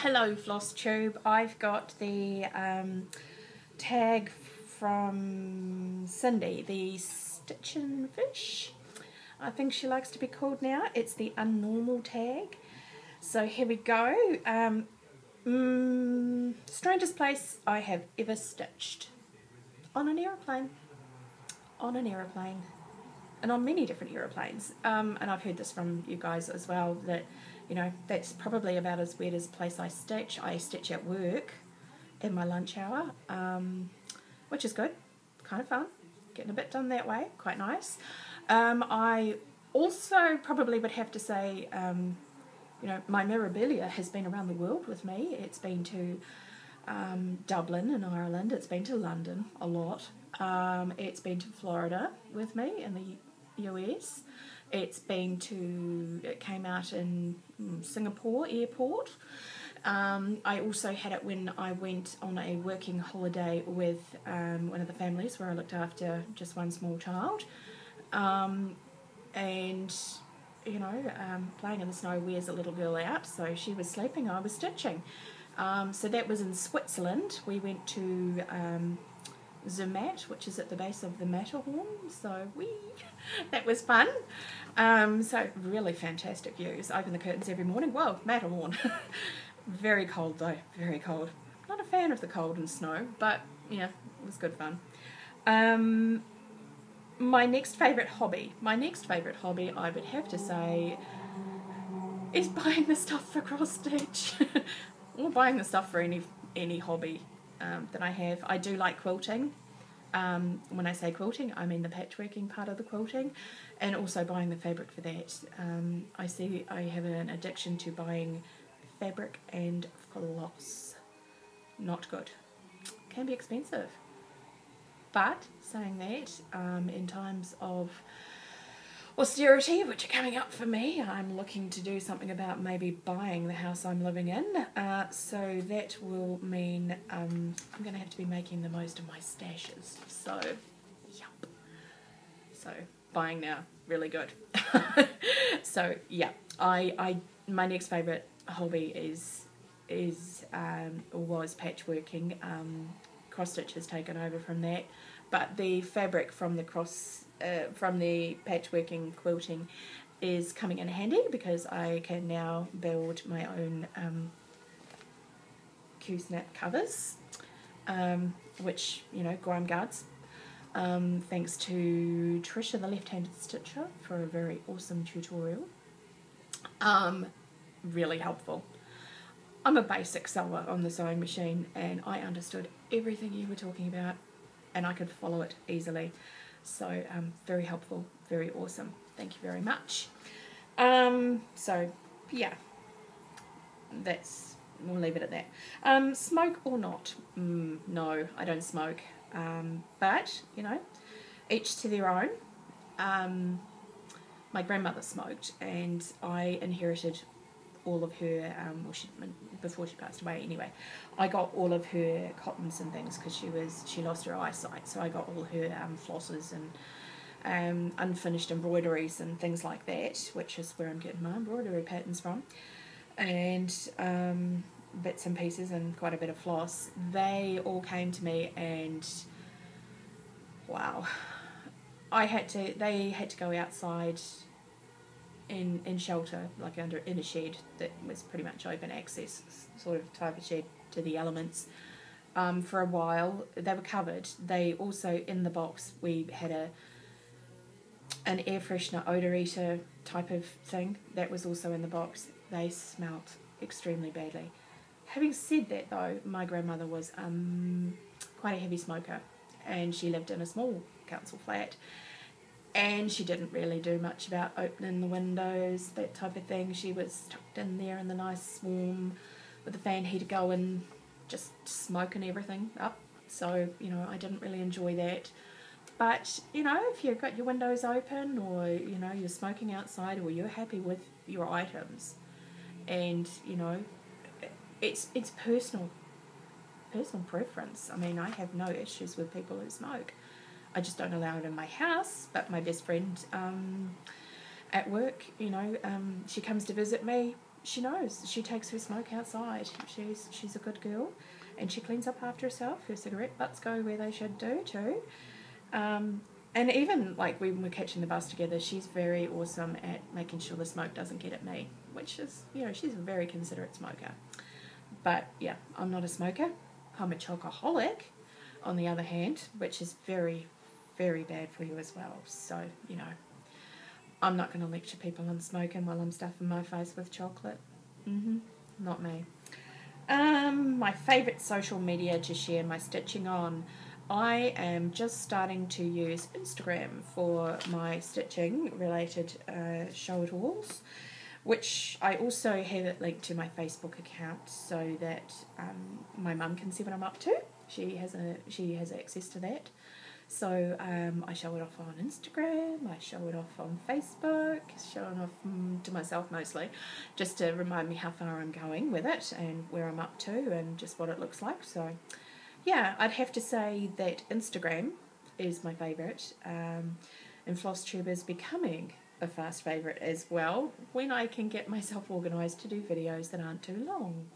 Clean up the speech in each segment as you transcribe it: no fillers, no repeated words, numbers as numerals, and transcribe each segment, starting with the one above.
Hello Floss Tube. I've got the tag from Cindy, the Stitchin' Fish. I think she likes to be called now. It's the Unnormal tag. So here we go. Strangest place I have ever stitched. On an aeroplane. On an aeroplane. And on many different aeroplanes. And I've heard this from you guys as well, that, you know, that's probably about as weird as place I stitch. I stitch at work in my lunch hour, which is good, kind of fun, getting a bit done that way, quite nice. I also probably would have to say, you know, my memorabilia has been around the world with me. It's been to Dublin in Ireland, it's been to London a lot, it's been to Florida with me in the US. It came out in Singapore airport. I also had it when I went on a working holiday with one of the families where I looked after just one small child. And, you know, playing in the snow wears a little girl out, so she was sleeping, I was stitching. So that was in Switzerland. We went to Zermatt, which is at the base of the Matterhorn, so that was fun. So really fantastic views. Open the curtains every morning. Whoa, Matterhorn. Very cold though, very cold. Not a fan of the cold and snow, but yeah, it was good fun. My next favourite hobby I would have to say is buying the stuff for cross stitch. Or buying the stuff for any hobby that I have. I do like quilting. When I say quilting, I mean the patchworking part of the quilting, and also buying the fabric for that. I have an addiction to buying fabric and floss. Not good. Can be expensive. But saying that, in times of austerity, which are coming up for me, I'm looking to do something about maybe buying the house I'm living in. So that will mean I'm going to have to be making the most of my stashes. So, yup. So buying now, really good. So yeah, my next favourite hobby was patchworking. Cross stitch has taken over from that, but the fabric from the patchworking quilting is coming in handy because I can now build my own Q-snap covers, which, you know, grime guards. Thanks to Trisha, the left-handed stitcher, for a very awesome tutorial. Really helpful. I'm a basic sewer on the sewing machine, and I understood everything you were talking about, and I could follow it easily. So very helpful, very awesome. Thank you very much. So yeah, we'll leave it at that. Smoke or not? No, I don't smoke. But you know, each to their own. My grandmother smoked, and I inherited all of her, before she passed away anyway, I got all of her cottons and things because she lost her eyesight, so I got all her flosses and unfinished embroideries and things like that, which is where I'm getting my embroidery patterns from, and bits and pieces and quite a bit of floss. They all came to me, and wow, they had to go outside in shelter, like in a shed that was pretty much open access, sort of type of shed to the elements. For a while, they were covered. They also, in the box, we had an air freshener odor eater type of thing that was also in the box. They smelt extremely badly. Having said that though, my grandmother was quite a heavy smoker, and she lived in a small council flat, and she didn't really do much about opening the windows, that type of thing. She was tucked in there in the nice warm with the fan heater going, just smoking everything up. So, you know, I didn't really enjoy that. But, you know, if you've got your windows open, or, you know, you're smoking outside, or you're happy with your items, and, you know, it's personal preference. I mean, I have no issues with people who smoke. I just don't allow it in my house. But my best friend at work, you know, she comes to visit me. she knows. She takes her smoke outside. She's a good girl, and she cleans up after herself. Her cigarette butts go where they should do too. And even like when we're catching the bus together, she's very awesome at making sure the smoke doesn't get at me, which is, you know, she's a very considerate smoker. But yeah, I'm not a smoker. I'm a chocoholic, on the other hand, which is very, very bad for you as well. So, you know, I'm not going to lecture people on smoking while I'm stuffing my face with chocolate. Not me. My favourite social media to share my stitching on. I am just starting to use Instagram for my stitching related show-it-alls, which I also have it linked to my Facebook account so that my mum can see what I'm up to. She has access to that. So I show it off on Instagram, I show it off on Facebook, show it off to myself mostly, just to remind me how far I'm going with it and where I'm up to and just what it looks like. So yeah, I'd have to say that Instagram is my favourite, and FlossTube is becoming a fast favourite as well when I can get myself organised to do videos that aren't too long.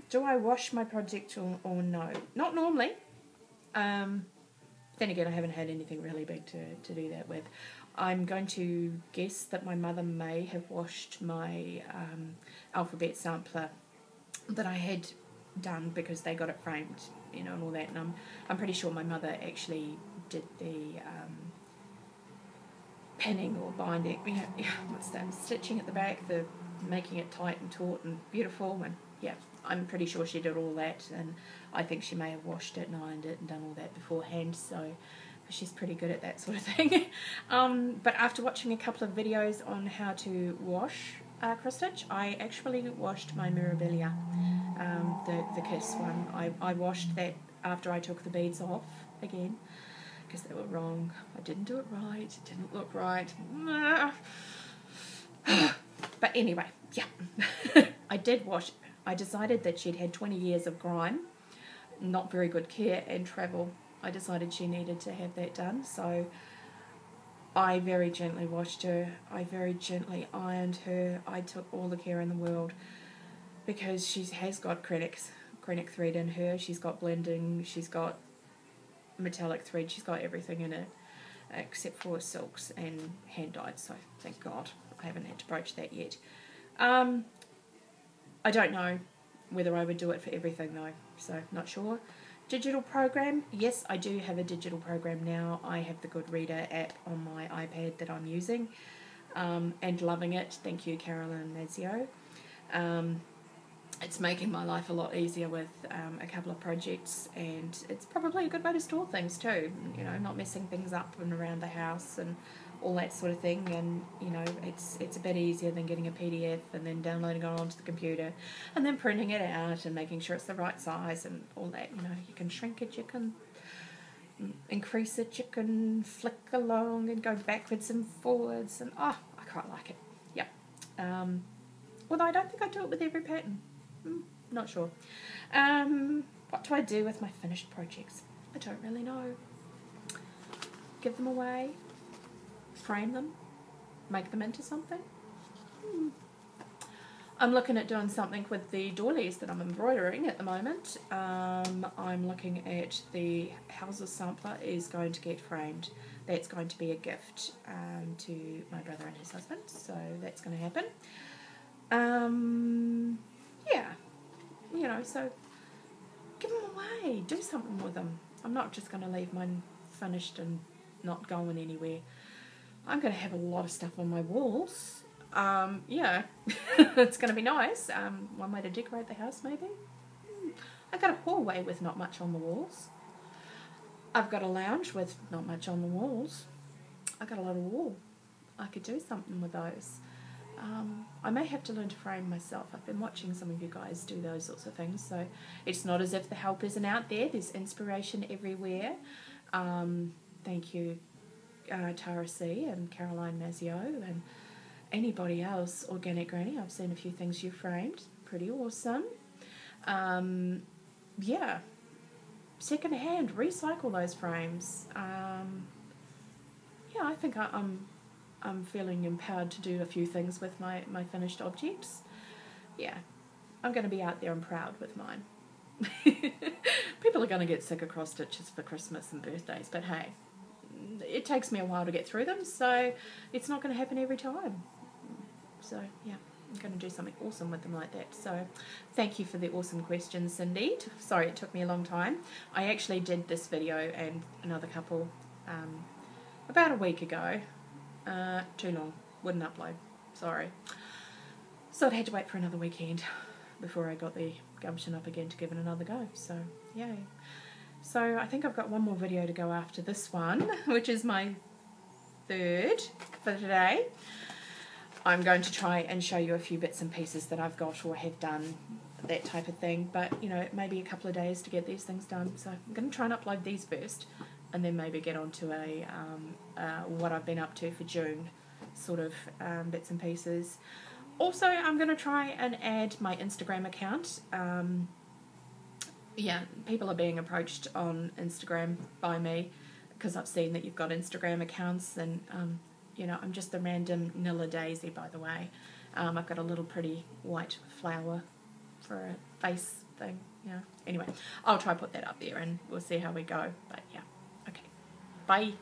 Do I wash my project or no? Not normally. Then again, I haven't had anything really big to do that with. I'm going to guess that my mother may have washed my alphabet sampler that I had done because they got it framed, you know, and all that. And I'm pretty sure my mother actually did the pinning or binding, you know, what's that, stitching at the back, the making it tight and taut and beautiful, and yeah, I'm pretty sure she did all that, and I think she may have washed it and ironed it and done all that beforehand, so she's pretty good at that sort of thing. But after watching a couple of videos on how to wash cross stitch, I actually washed my Mirabilia, the Kiss one. I washed that after I took the beads off again, because they were wrong. I didn't do it right, it didn't look right. But anyway, yeah, I did wash it. I decided that she'd had 20 years of grime, not very good care, and travel. I decided she needed to have that done, so I very gently washed her. I very gently ironed her. I took all the care in the world because she has got Krennic thread in her. She's got blending. She's got metallic thread. She's got everything in it except for silks and hand dyed. So thank God I haven't had to broach that yet. I don't know whether I would do it for everything though, so not sure. Digital program, yes, I do have a digital program now. I have the Goodreader app on my iPad that I'm using, and loving it. Thank you, Carolyn Mazio. It's making my life a lot easier with a couple of projects, and it's probably a good way to store things too, you know, not messing things up and around the house and all that sort of thing. And you know, it's a bit easier than getting a PDF and then downloading it onto the computer and then printing it out and making sure it's the right size and all that. You know, you can shrink it, you can increase it, you can flick along and go backwards and forwards, and I quite like it. Yeah. Although I don't think I do it with every pattern. Not sure. What do I do with my finished projects? I don't really know. Give them away? Frame them? Make them into something? I'm looking at doing something with the doilies that I'm embroidering at the moment. I'm looking at the Houses sampler is going to get framed. That's going to be a gift to my brother and his husband, so that's going to happen. Yeah, you know, so give them away, do something with them. I'm not just going to leave mine finished and not going anywhere. I'm going to have a lot of stuff on my walls. Yeah, it's going to be nice. One way to decorate the house, maybe. I've got a hallway with not much on the walls. I've got a lounge with not much on the walls. I've got a lot of wall. I could do something with those. I may have to learn to frame myself. I've been watching some of you guys do those sorts of things, so it's not as if the help isn't out there. There's inspiration everywhere. Thank you, Tara C. and Caroline Mazio and anybody else. Organic Granny, I've seen a few things you framed. Pretty awesome. Yeah. Second hand, recycle those frames. Yeah, I think I'm I'm feeling empowered to do a few things with my finished objects. Yeah, I'm going to be out there and proud with mine. People are going to get sick of cross stitches for Christmas and birthdays, but hey, it takes me a while to get through them, so it's not going to happen every time. So yeah, I'm going to do something awesome with them like that. So thank you for the awesome questions, Cindy. Sorry it took me a long time. I actually did this video and another couple about a week ago. Too long, wouldn't upload, sorry. So I'd had to wait for another weekend before I got the gumption up again to give it another go. So yay. So I think I've got one more video to go after this one, which is my third for today. I'm going to try and show you a few bits and pieces that I've got or have done, that type of thing, but you know, it may be a couple of days to get these things done, so I'm going to try and upload these first and then maybe get on to a what I've been up to for June sort of bits and pieces. Also, I'm going to try and add my Instagram account. Yeah, people are being approached on Instagram by me because I've seen that you've got Instagram accounts, and you know, I'm just the random Nilla Daisy, by the way. I've got a little pretty white flower for a face thing, yeah. Anyway, I'll try put that up there and we'll see how we go, but yeah. Okay, bye.